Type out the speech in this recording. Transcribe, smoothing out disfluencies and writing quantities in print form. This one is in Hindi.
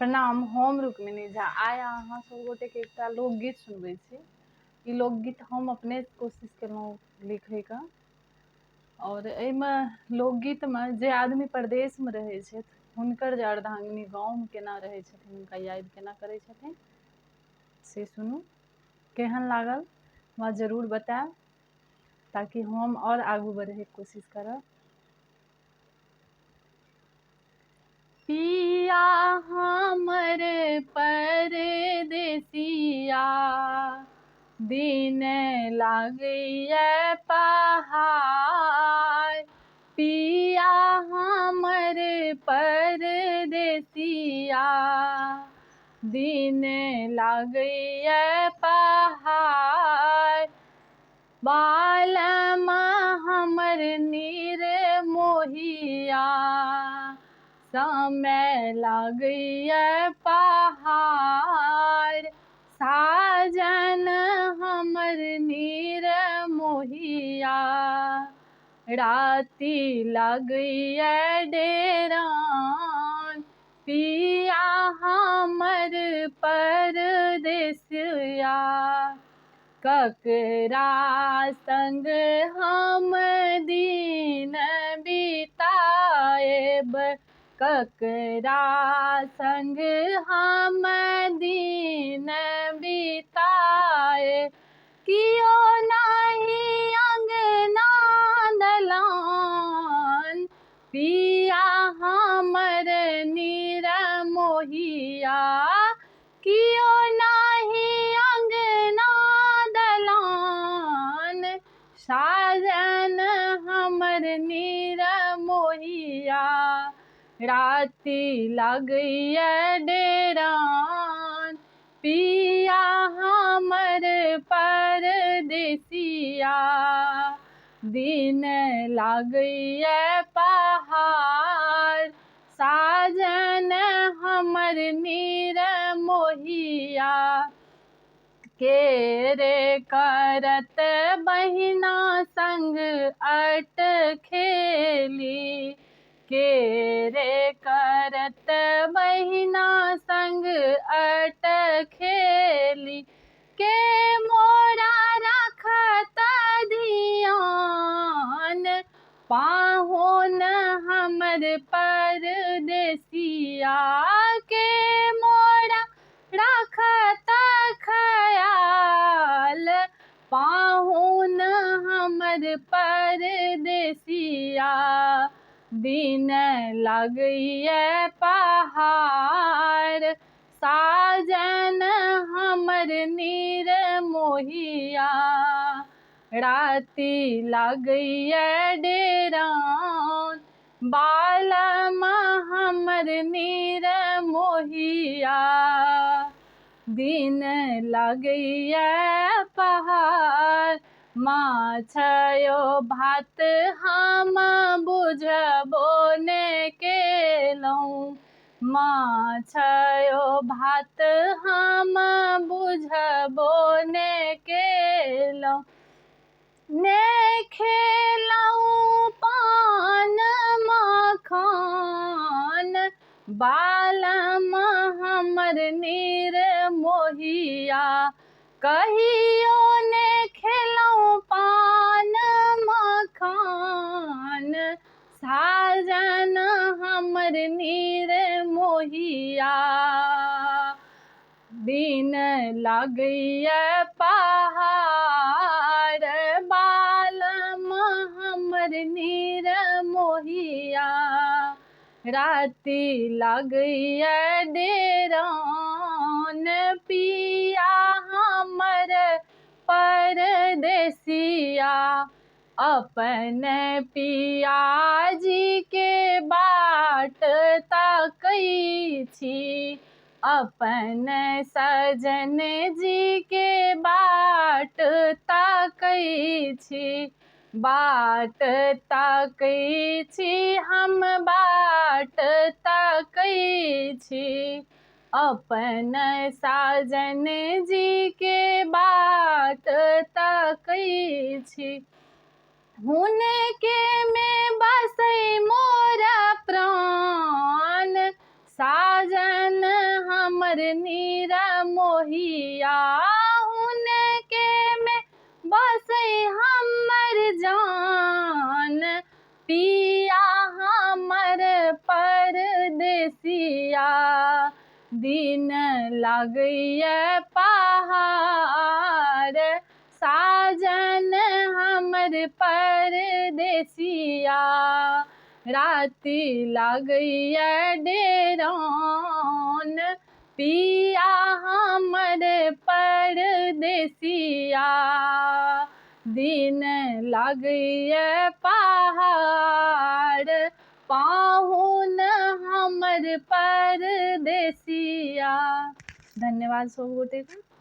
प्रणाम, हम रुक्मिणी झा। आइ अहाँ सब गोटे के एकटा लोकगीत सुनबै छी। ई लोकगीत हम अपने कोशिश केलहुँ लिखैके, और एहिमे लोकगीतमे जे आदमी परदेशमे रहै छथि हुनकर जे अर्धांगिनी गाँवमे केना रहै छथिन, हुनका याद केना करै छथिन, से सुनू। केहन लागल हमरा जरूर बताएब, ताकि हम और आगू बढ़ैके कोशिश करब। पिया हमर परदेसिया, दिन लागैए पहाड़। पिया हमर परदेसिया, दिन लागैए पहाड़। बालम हमर निर्मोहिया, समय लागैए पहाड़। साजन हमर निर्मोहिया, राति लागैए डेरान। पिया हमर परदेसिया, ककरा संग हम दिन बिताएब, ककरा संग हम दिन बिताए। कियो नहीं अंगना दलान, पिया हमर निर्मोहिया। कियो नहीं अंगना दलान, साजन हमर निर्मोहिया, राति लागैए डेरान। पिया हमर परदेसिया, दिन लागैए पहाड़। साजन हमर निर्मोहिया, के रे करत बहिना संग अट खेली। के रे करत बहिना संग अट खेली, के मोरा रखत धियान। पाहुन हमर परदेसिया, के मोरा रखत खयाल। पाहुन हमर परदेसिया, दिन लागैए पहाड़। साजन हमर निर्मोहिया, राति लागैए डेरान। बालम हमर निर्मोहिया, दिन लागैए पहाड़। माछयो भात हम बुझबो ने केलहुँ, माछयो भात हम बुझबो ने केलहुँ। ने खेलहुँ पान मखान, बालम हमर निर्मोहिया। कहियो ने खेलहुँ पान मखान, साजन हमर निर्मोहिया, दिन लागैए पहाड़। बालम हमर निर्मोहिया, राति लागैए डेरान। पिया हमर परदेसिया, अपन पियाजी के बाट ताकै छी। अपन सजन जी के बाट ताकै छी। बाट ताकै छी, हम बाट ताकै छी। अपन साजन जी के बाट ताकै छी। हुनके में बसै मोर प्राण, साजन हमर नीर मोहिया, हुनके में बसै हमर जान। पिया हमर परदेसिया, दिन लागैए पहाड़। साजन हमर परदेसिया, राति लागैए डेरान। पिया हमर परदेसिया, दिन लागैए पहाड़। पाहुन हमर परदेसिया। धन्यवाद सब गोटे का।